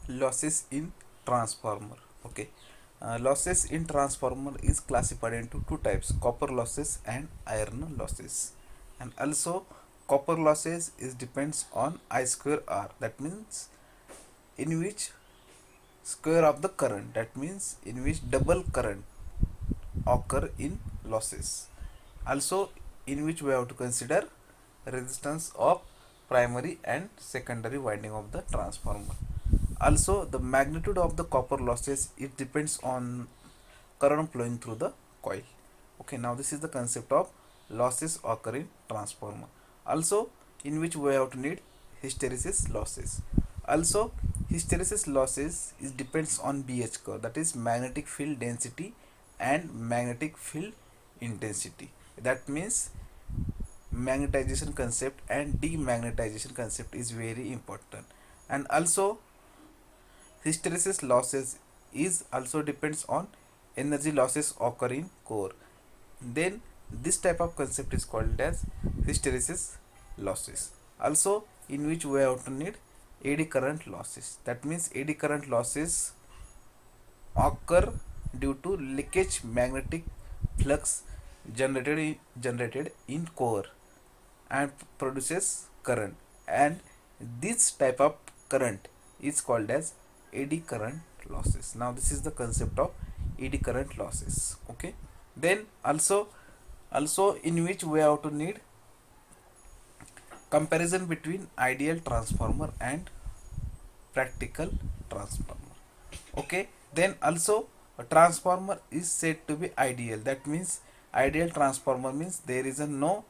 Losses in transformer. Okay, losses in transformer is classified into two types: copper losses and iron losses. And also copper losses is depends on I square R, that means in which square of the current, that means in which double current occur in losses. Also in which we have to consider resistance of primary and secondary winding of the transformer. Also the magnitude of the copper losses, it depends on current flowing through the coil. Okay, now this is the concept of losses occur in transformer. Also in which we have to need hysteresis losses. Also hysteresis losses is depends on BH curve, that is magnetic field density and magnetic field intensity. That means magnetization concept and demagnetization concept is very important. And also hysteresis losses is also depends on energy losses occur in core. Then this type of concept is called as hysteresis losses. Also in which we have to need eddy current losses, that means eddy current losses occur due to leakage magnetic flux generated in core and produces current, and this type of current is called as eddy current losses. Now this is the concept of eddy current losses. Okay, then also in which we have to need comparison between ideal transformer and practical transformer. Okay, then also a transformer is said to be ideal, that means ideal transformer means there is a no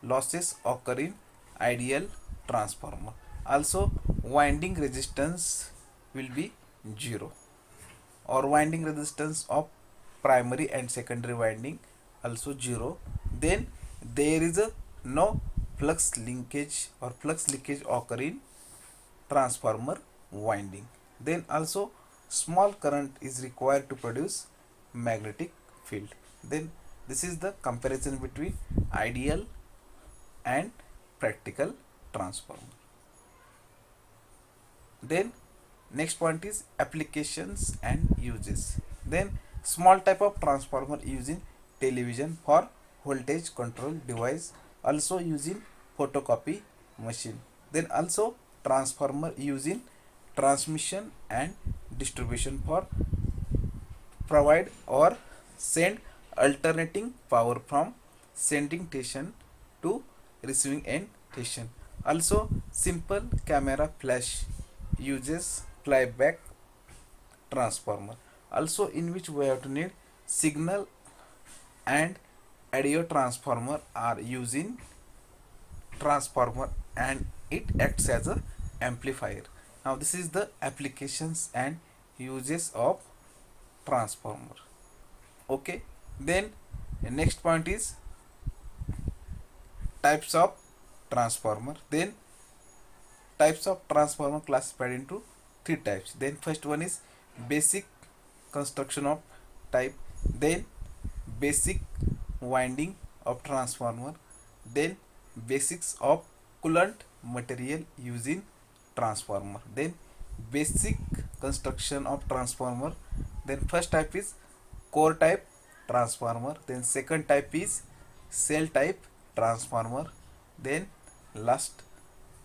losses occur in ideal transformer. Also winding resistance will be zero, or winding resistance of primary and secondary winding also zero. Then there is a no flux linkage or flux leakage occur in transformer winding. Then also small current is required to produce magnetic field. Then this is the comparison between ideal and practical transformer. Then next point is applications and uses. Then small type of transformer using television for voltage control device, also using photocopy machine. Then also transformer using transmission and distribution for provide or send alternating power from sending station to receiving end station. Also simple camera flash uses flyback transformer, also in which we have to need signal and audio transformer are using transformer and it acts as a amplifier. Now this is the applications and uses of transformer. Okay, then the next point is types of transformer. Then types of transformer classified into three types. Then first one is basic construction of type, then basic winding of transformer, then basics of coolant material using transformer, then basic construction of transformer. Then first type is core type transformer, then second type is cell type transformer, then last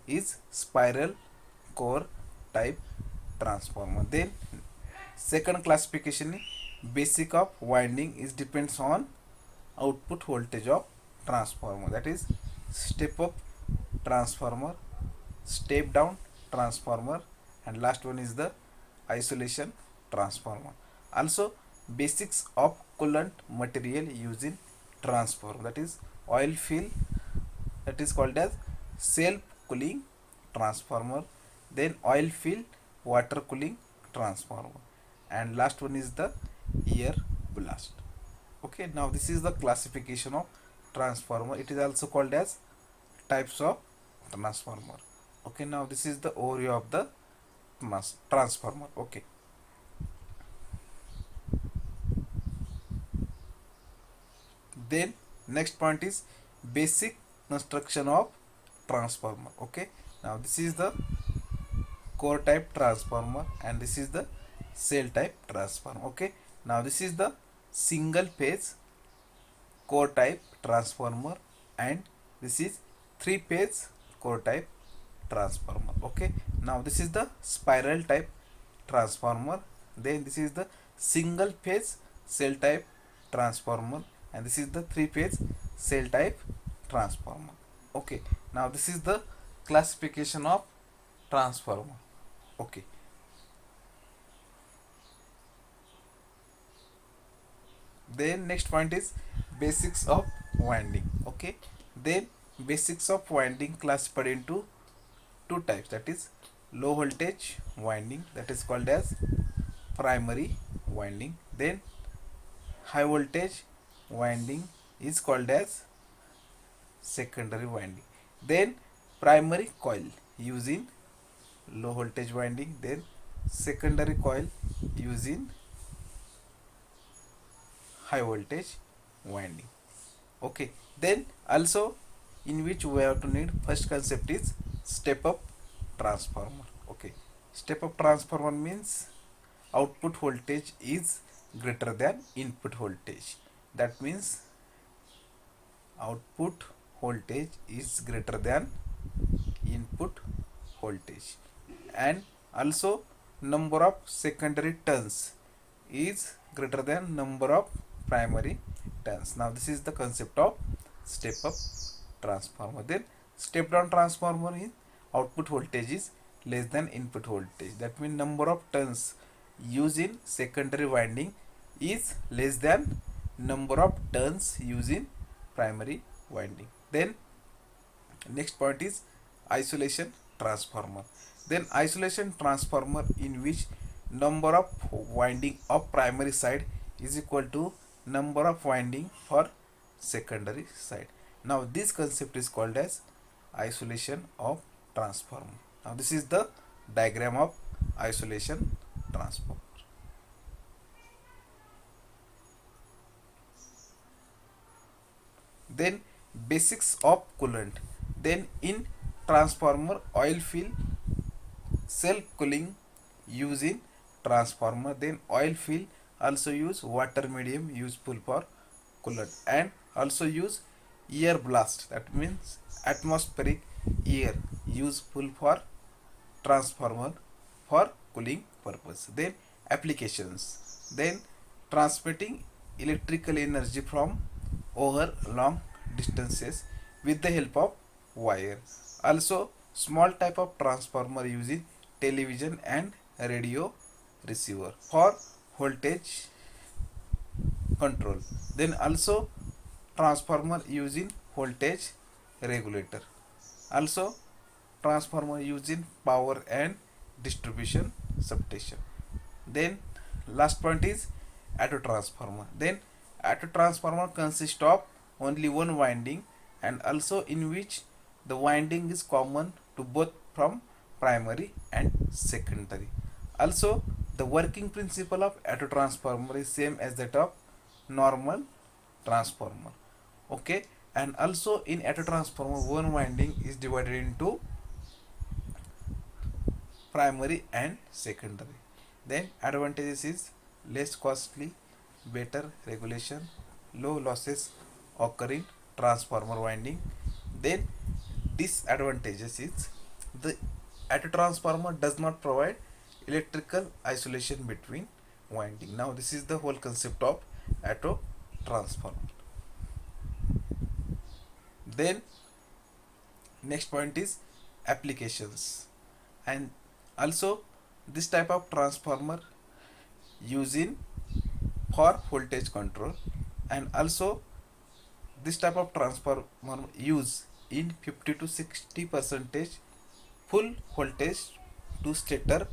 is spiral core type transformer. Then second classification, basic of winding is depends on output voltage of transformer, that is step up transformer, step down transformer, and last one is the isolation transformer. Also basics of coolant material using transformer, that is oil fill, that is called as self cooling transformer, then oil fill water cooling transformer, and last one is the air blast. Okay, now this is the classification of transformer. It is also called as types of transformer. Okay, now this is the overview of the transformer. Okay, then next point is basic construction of transformer. Okay, now this is the core type transformer, and this is the cell type transformer. Okay, now this is the single phase core type transformer, and this is three phase core type transformer. Okay, now this is the spiral type transformer, then this is the single phase cell type transformer, and this is the three phase cell type transformer. Okay, now this is the classification of transformer. Okay, then next point is basics of winding. Okay, then basics of winding classified into two types, that is low voltage winding, that is called as primary winding, then high voltage winding is called as secondary winding, then primary coil using low voltage winding, then secondary coil using high voltage winding. Okay, then also in which we have to need first concept is step up transformer. Okay, step up transformer means output voltage is greater than input voltage. That means output voltage is greater than input voltage, and also number of secondary turns is greater than number of primary turns. Now this is the concept of step up transformer. Then step down transformer is output voltage is less than input voltage. That means number of turns used in secondary winding is less than number of turns used in primary winding. Then next point is isolation transformer. Then isolation transformer in which number of winding of primary side is equal to number of winding for secondary side. Now this concept is called as isolation of transformer. Now this is the diagram of isolation transformer. Then basics of coolant. Then in transformer oil fill self cooling use in transformer, then oil fill also use water medium useful for coolant, and also use air blast, that means atmospheric air useful for transformer for cooling purpose. Then applications, then transmitting electrical energy from over long distances with the help of wire. Also small type of transformer using television and radio receiver for voltage control. Then also transformer using voltage regulator. Also transformer using power and distribution substation. Then last point is auto transformer. Then auto transformer consists of only one winding, and also in which the winding is common to both from primary and secondary. Also the working principle of auto transformer is same as that of normal transformer. Okay, and also in auto transformer one winding is divided into primary and secondary. Then advantages is less costly, better regulation, low losses occurring transformer winding. Then disadvantages is the auto transformer does not provide electrical isolation between winding. Now this is the whole concept of auto transformer. Then next point is applications, and also this type of transformer using for voltage control, and also this type of transformer use in 50 to 60 percentage full voltage to stator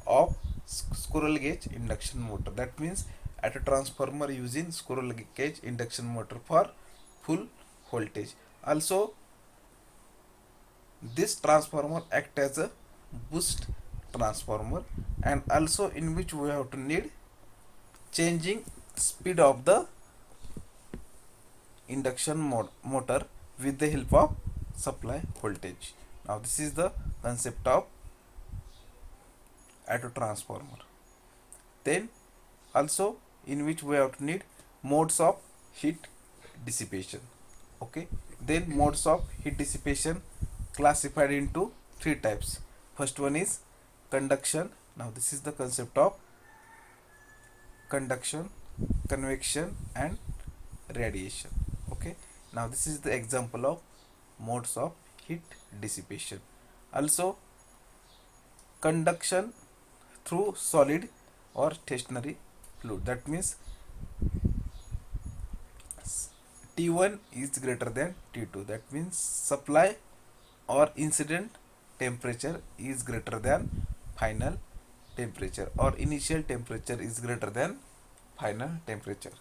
of squirrel gauge induction motor. That means at a transformer using squirrel gauge induction motor for full voltage. Also this transformer act as a boost transformer, and also in which we have to need changing speed of the induction motor with the help of supply voltage. Now this is the concept of auto transformer. Then also in which we have to need modes of heat dissipation. Okay, then modes of heat dissipation classified into three types. First one is conduction. Now this is the concept of conduction, convection and radiation. Okay, now this is the example of modes of heat dissipation. Also conduction through solid or stationary fluid, that means T1 is greater than T2, that means supply or incident temperature is greater than final temperature, or initial temperature is greater than final temperature.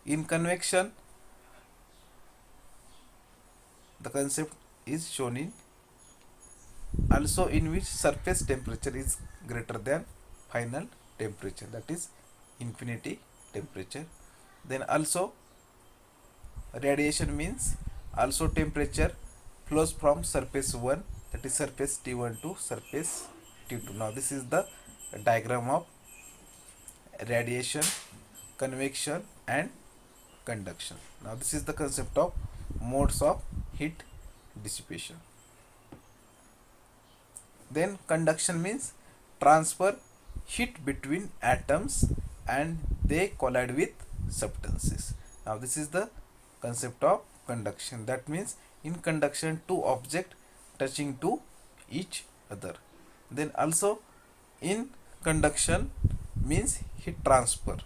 In convection, the concept is shown in also in which surface temperature is greater than final temperature, that is infinity temperature. Then also radiation means also temperature flows from surface 1, that is surface T1 to surface T2. Now this is the diagram of radiation, convection and conduction. Now this is the concept of modes of heat dissipation. Then conduction means transfer heat between atoms and they collide with substances. Now this is the concept of conduction, that means in conduction two objects touching to each other. Then also in conduction means heat transfer,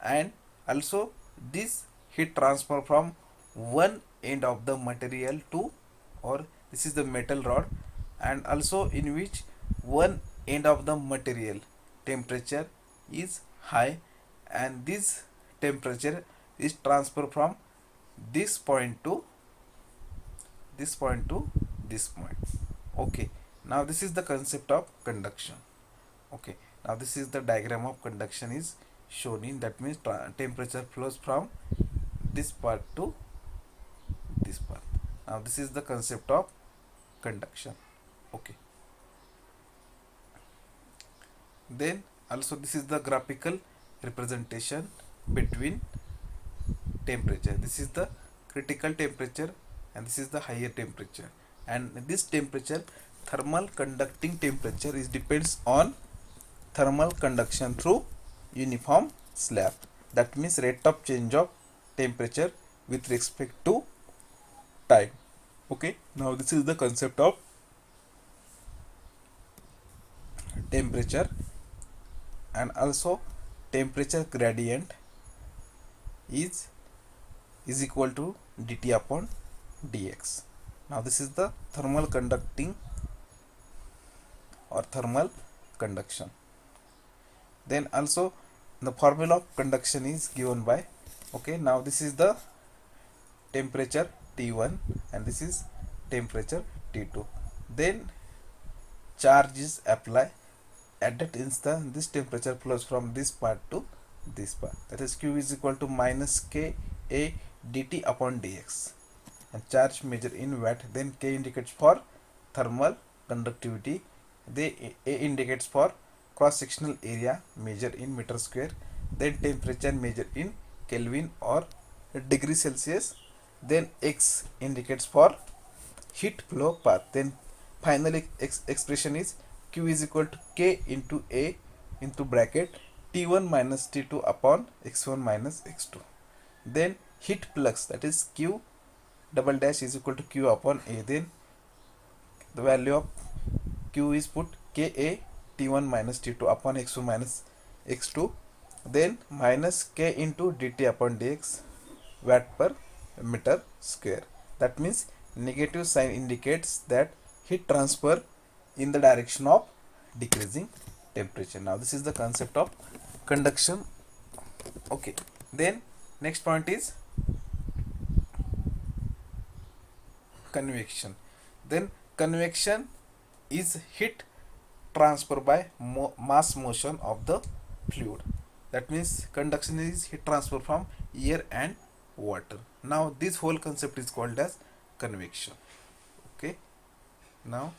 and also this heat transfer from one end of the material to, or this is the metal rod, and also in which one end of the material temperature is high and this temperature is transferred from this point to this point to this point. Okay, now this is the concept of conduction. Okay, now this is the diagram of conduction is shown in, that means temperature flows from this part to this part. Now this is the concept of conduction. Okay, then also this is the graphical representation between temperature. This is the critical temperature and this is the higher temperature, and this temperature, thermal conducting temperature, is depends on thermal conduction through uniform slab, that means rate of change of temperature with respect to time. Okay, now this is the concept of temperature, and also temperature gradient is equal to dt upon dx. Now this is the thermal conducting or thermal conduction. Then also the formula of conduction is given by, okay, now this is the temperature T1 and this is temperature T2. Then charge is applied at that instant. This temperature flows from this part to this part, that is q is equal to minus k a dt upon dx, and charge measured in watt. Then k indicates for thermal conductivity, they a indicates for cross sectional area measured in meter square, then temperature measured in Kelvin or degree Celsius, then x indicates for heat flow path. Then final expression is q is equal to k into a into bracket T1 minus T2 upon x1 minus x2. Then heat flux, that is q double dash is equal to q upon a. Then the value of q is put ka T1 minus T2 upon x1 minus x2. Then minus k into dt upon dx watt per meter square. That means negative sign indicates that heat transfer in the direction of decreasing temperature. Now this is the concept of conduction. Okay, then next point is convection. Then convection is heat transfer by mass motion of the fluid. That means conduction is heat transfer from air and water. Now this whole concept is called as convection. Okay, now